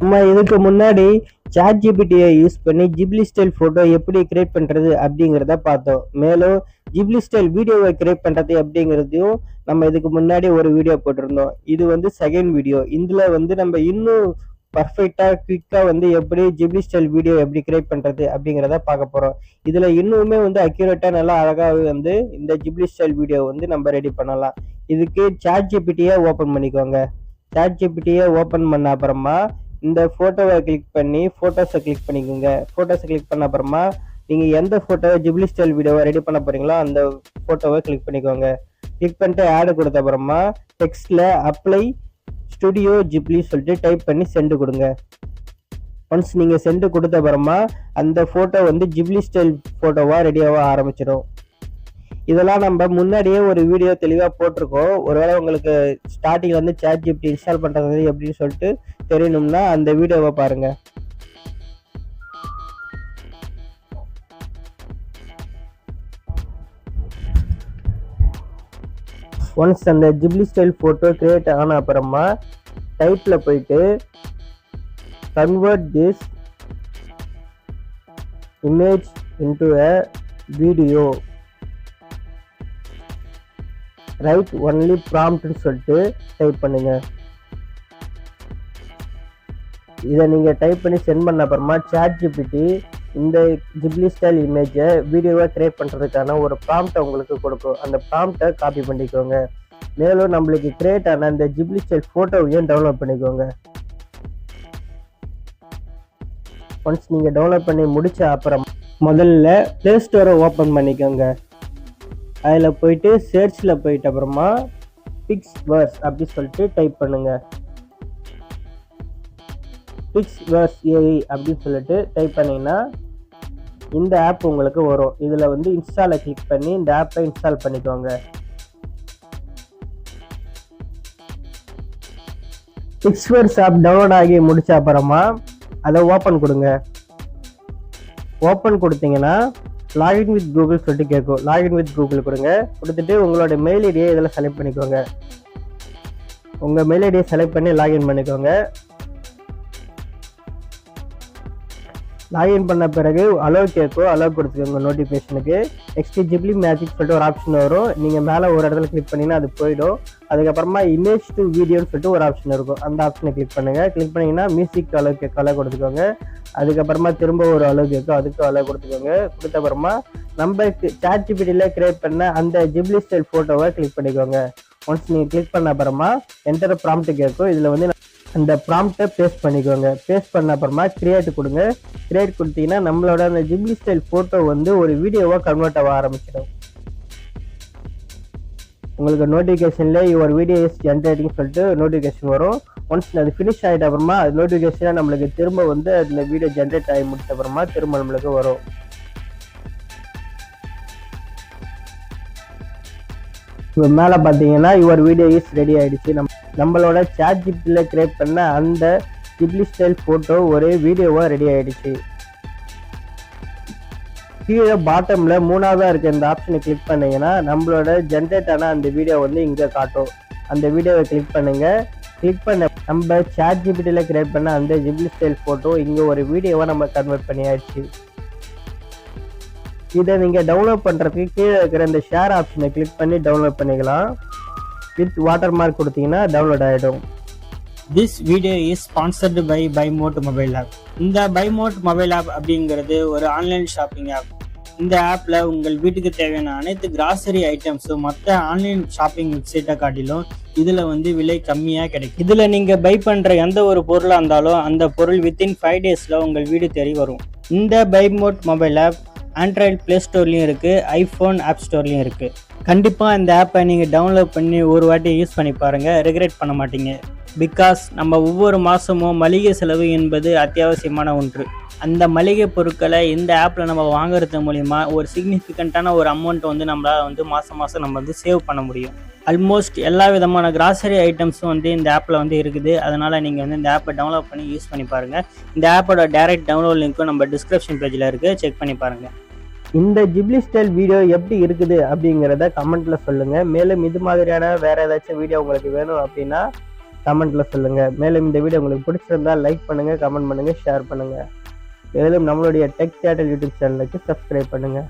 நம்ம இதுக்கு முன்னாடி சாட் ஜிபிடியை யூஸ் பண்ணி ஜிப்லி ஸ்டைல் போட்டோ எப்படி கிரியேட் பண்றது அப்படிங்கிறத பார்த்தோம். மேலும் ஜிப்லி ஸ்டைல் வீடியோவை கிரியேட் பண்றது அப்படிங்கிறதையும் நம்ம இதுக்கு முன்னாடி ஒரு வீடியோ போட்டிருந்தோம். இது வந்து செகண்ட் வீடியோ. இதுல வந்து நம்ம இன்னும் பர்ஃபெக்டா குவிக்கா வந்து எப்படி ஜிப்லி ஸ்டைல் வீடியோ எப்படி கிரியேட் பண்றது அப்படிங்கிறத பார்க்க போறோம். இதுல இன்னுமே வந்து அக்யூரேட்டா நல்லா அழகாவே வந்து இந்த ஜிப்லி ஸ்டைல் வீடியோ வந்து நம்ம ரெடி பண்ணலாம். இதுக்கு சாட் ஜிபிடியை ஓபன் பண்ணிக்கோங்க. சாட் ஜிபிடியை ஓபன் பண்ண அப்புறமா இந்த போட்டோவை கிளிக் பண்ணி போட்டோஸை கிளிக் பண்ணிக்கோங்க. போட்டோஸை கிளிக் பண்ண அப்புறமா நீங்க எந்த போட்டோவை ஜிப்லி ஸ்டைல் வீடியோவை ரெடி பண்ண போறீங்களோ அந்த போட்டோவை கிளிக் பண்ணிக்கோங்க. கிளிக் பண்ணிட்டு ஆட் கொடுத்த அப்புறமா டெக்ஸ்ட்ல அப்ளை ஸ்டுடியோ ஜிப்லி சொல்லிட்டு டைப் பண்ணி சென்ட் கொடுங்க. ஒன்ஸ் நீங்க சென்ட் கொடுத்த அப்புறமா அந்த போட்டோ வந்து ஜிப்லி ஸ்டைல் போட்டோவா ரெடியாக ஆரம்பிச்சிடும். இதெல்லாம் நம்ம முன்னாடியே ஒரு வீடியோ தெளிவா போட்டிருக்கோம். ஒருவேளை உங்களுக்கு ஸ்டார்டிங்ல வந்து சாட் ஜிபிடி இன்ஸ்டால் பண்றது எப்படின்னு சொல்லிட்டு தெரியணும்னா அந்த வீடியோவை பாருங்க. ஒன்ஸ் அந்த ஜிப்லி ஸ்டைல் போட்டோ கிரியேட் ஆன அப்புறமா டைப்ல போயிட்டு convert this image into a video, right only ப்ராம்ப்ட்னு சொல்லிட்டு டைப் பண்ணுங்க. இதை நீங்க டைப் பண்ணி சென்ட் பண்ண அப்புறமா சாட் ஜிபிடி இந்த ஜிப்லி ஸ்டைல் இமேஜை வீடியோவை கிரியேட் பண்றதுக்கான ஒரு ப்ராம்ப்டை உங்களுக்கு கொடுக்கும். அந்த ப்ராம்ப்டை காப்பி பண்ணிக்கோங்க. மேலும் நம்மளுக்கு கிரியேட் ஆன அந்த ஜிப்லி ஸ்டைல் போட்டோவையும் டவுன்லோட் பண்ணிக்கோங்க. ஒன்ஸ் நீங்க டவுன்லோட் பண்ணி முடிச்ச அப்புறம் முதல்ல பிளே ஸ்டோரை ஓப்பன் பண்ணிக்கோங்க. அதில் போயிட்டு சர்ச்சில் போயிட்டு அப்புறமா பிக்ஸ்வர்ஸ் அப்படி சொல்லிட்டு டைப் பண்ணுங்க. பிக்ஸ்வர்ஸ் ஏஐ அப்படின்னு சொல்லிட்டு டைப் பண்ணீங்கன்னா இந்த ஆப் உங்களுக்கு வரும். இதில் வந்து இன்ஸ்டாலை கிளிக் பண்ணி இந்த ஆப்பை இன்ஸ்டால் பண்ணிக்கோங்க. பிக்ஸ்வர்ஸ் ஆப் டவுன்லோட் ஆகி முடிச்ச அப்புறமா அதை ஓப்பன் கொடுங்க. ஓப்பன் கொடுத்தீங்கன்னா லாகின் வித் கூகுள் சொல்லிட்டு கேட்கும். லாகின் வித் கூகுள் கொடுங்க. கொடுத்துட்டு உங்களோட மெயில் ஐடியை இதில் செலக்ட் பண்ணிக்கோங்க. உங்கள் மெயில் ஐடியை செலக்ட் பண்ணி லாகின் பண்ணிக்கோங்க. லாகின் பண்ண பிறகு அலோ கேட்கும். அலோ கொடுத்துக்கோங்க நோட்டிஃபிகேஷனுக்கு. நெக்ஸ்ட் ஜிப்லி மேஜிக் சொல்லிட்டு ஒரு ஆப்ஷன் வரும். நீங்கள் மேலே ஒரு இடத்துல கிளிக் பண்ணிங்கன்னா அது போயிடும். அதுக்கப்புறமா இமேஜ் டு வீடியோன்னு சொல்லிட்டு ஒரு ஆப்ஷன் இருக்கும். அந்த ஆப்ஷனை கிளிக் பண்ணுங்கள். கிளிக் பண்ணிங்கன்னா மியூசிக் அலோ கேட்கும். அலோ கொடுத்துக்கோங்க. அதுக்கப்புறமா திரும்ப ஒரு அலோ கேட்கும். அதுக்கு அலோ கொடுத்துக்கோங்க. கொடுத்த அப்புறமா நம்ம சாட் ஜிபிடியில் கிரியேட் பண்ண அந்த ஜிப்லி ஸ்டைல் ஃபோட்டோவை கிளிக் பண்ணிக்கோங்க. ஒன்ஸ் நீங்கள் கிளிக் பண்ண அப்புறமா என்டர் ப்ராம்ப்ட் கேட்கும். இதில் வந்து அந்த ப்ராம்ப்டை பேஸ்ட் பண்ணிக்கோங்க. பேஸ்ட் பண்ண அப்புறமா கிரியேட் கொடுங்க. கிரியேட் கொடுத்தீங்கன்னா நம்மளோட அந்த ஜிப்லி ஸ்டைல் ஃபோட்டோ வந்து ஒரு வீடியோவாக கன்வெர்ட் ஆக ஆரம்பிச்சிடும். உங்களுக்கு நோட்டிஃபிகேஷன்ல யுவர் வீடியோ இஸ் ஜென்ரேட்டிங் சொல்லிட்டு நோட்டிஃபிகேஷன் வரும். ஒன்ஸ் அது ஃபினிஷ் ஆகிட்ட அப்புறமா அது நோட்டிஃபிகேஷனாக நம்மளுக்கு திரும்ப வந்து அதில் வீடியோ ஜென்ரேட் ஆகி முடிச்ச அப்புறமா திரும்ப நம்மளுக்கு வரும். இப்போ மேலே பார்த்தீங்கன்னா யுவர் வீடியோ இஸ் ரெடி ஆகிடுச்சு. நம்மளோட சாட் ஜிபிடியில் கிரியேட் பண்ண அந்த ஜிப்லி ஸ்டைல் ஃபோட்டோ ஒரு வீடியோவாக ரெடி ஆகிடுச்சு. கீழே பாட்டமில் மூணாவதாக இருக்க இந்த ஆப்ஷனை கிளிக் பண்ணிங்கன்னா நம்மளோட ஜென்ரேட் ஆன அந்த வீடியோ வந்து இங்கே காட்டும். அந்த வீடியோவை கிளிக் பண்ணுங்கள். கிளிக் பண்ண நம்ம சாட் ஜிபிடியில் கிரியேட் பண்ண அந்த ஜிப்லி ஸ்டைல் ஃபோட்டோ இங்கே ஒரு வீடியோவை நம்ம கன்வெர்ட் பண்ணியாச்சு. இதை நீங்கள் டவுன்லோட் பண்ணுறதுக்கு கீழே இருக்கிற இந்த ஷேர் ஆப்ஷனை கிளிக் பண்ணி டவுன்லோட் பண்ணிக்கலாம். வித் வாட்டர் மார்க் கொடுத்தீங்கன்னா டவுன்லோட் ஆகிடும். This video is sponsored by Bymode mobile app. இந்த பைமோட் மொபைல் ஆப் அப்படிங்கிறது ஒரு ஆன்லைன் ஷாப்பிங் ஆப். இந்த ஆப்பில் உங்கள் வீட்டுக்கு தேவையான அனைத்து கிராசரி ஐட்டம்ஸும் மற்ற ஆன்லைன் ஷாப்பிங் வெப்சைட்டை காட்டிலும் இதில் வந்து விலை கம்மியாக கிடைக்கும். இதில் நீங்கள் பை பண்ணுற எந்த ஒரு பொருளாக இருந்தாலும் அந்த பொருள் வித்தின் 5 days உங்கள் வீடு தேடி வரும். இந்த Bymode mobile app Android play ஸ்டோர்லேயும் இருக்குது, ஐஃபோன் ஆப் ஸ்டோர்லேயும் இருக்குது. கண்டிப்பாக இந்த ஆப்பை நீங்கள் டவுன்லோட் பண்ணி ஒரு வாட்டி யூஸ் பண்ணி பாருங்கள். ரெக்ரெட் பண்ண மாட்டீங்க. பிகாஸ் நம்ம ஒவ்வொரு மாதமும் மளிகை செலவு என்பது அத்தியாவசியமான ஒன்று. அந்த மளிகை பொருட்களை இந்த ஆப்பில் நம்ம வாங்குறது மூலிமா ஒரு சிக்னிஃபிகண்ட்டான ஒரு அமௌண்ட் வந்து நம்மளால் வந்து மாதம் நம்ம வந்து சேவ் பண்ண முடியும். ஆல்மோஸ்ட் எல்லா விதமான கிராசரி ஐட்டம்ஸும் வந்து இந்த ஆப்பில் வந்து இருக்குது. அதனால் நீங்கள் வந்து இந்த ஆப்பை டவுன்லோட் பண்ணி யூஸ் பண்ணி பாருங்கள். இந்த ஆப்போட டைரக்ட் டவுன்லோட் லிங்க்கும் நம்ம டிஸ்கிரிப்ஷன் பேஜில் இருக்குது. செக் பண்ணி பாருங்கள். இந்த ஜிப்லி ஸ்டைல் வீடியோ எப்படி இருக்குது அப்படிங்கிறத கமெண்ட்ல சொல்லுங்க. மேலும் இது மாதிரியான வேற ஏதாச்சும் வீடியோ உங்களுக்கு வேணும் அப்படின்னா கமெண்ட்ல சொல்லுங்க. மேலும் இந்த வீடியோ உங்களுக்கு பிடிச்சிருந்தா லைக் பண்ணுங்க, கமெண்ட் பண்ணுங்க, ஷேர் பண்ணுங்க. மேலும் நம்மளுடைய டெக் தியேட்டர் யூடியூப் சேனலுக்கு சப்ஸ்கிரைப் பண்ணுங்க.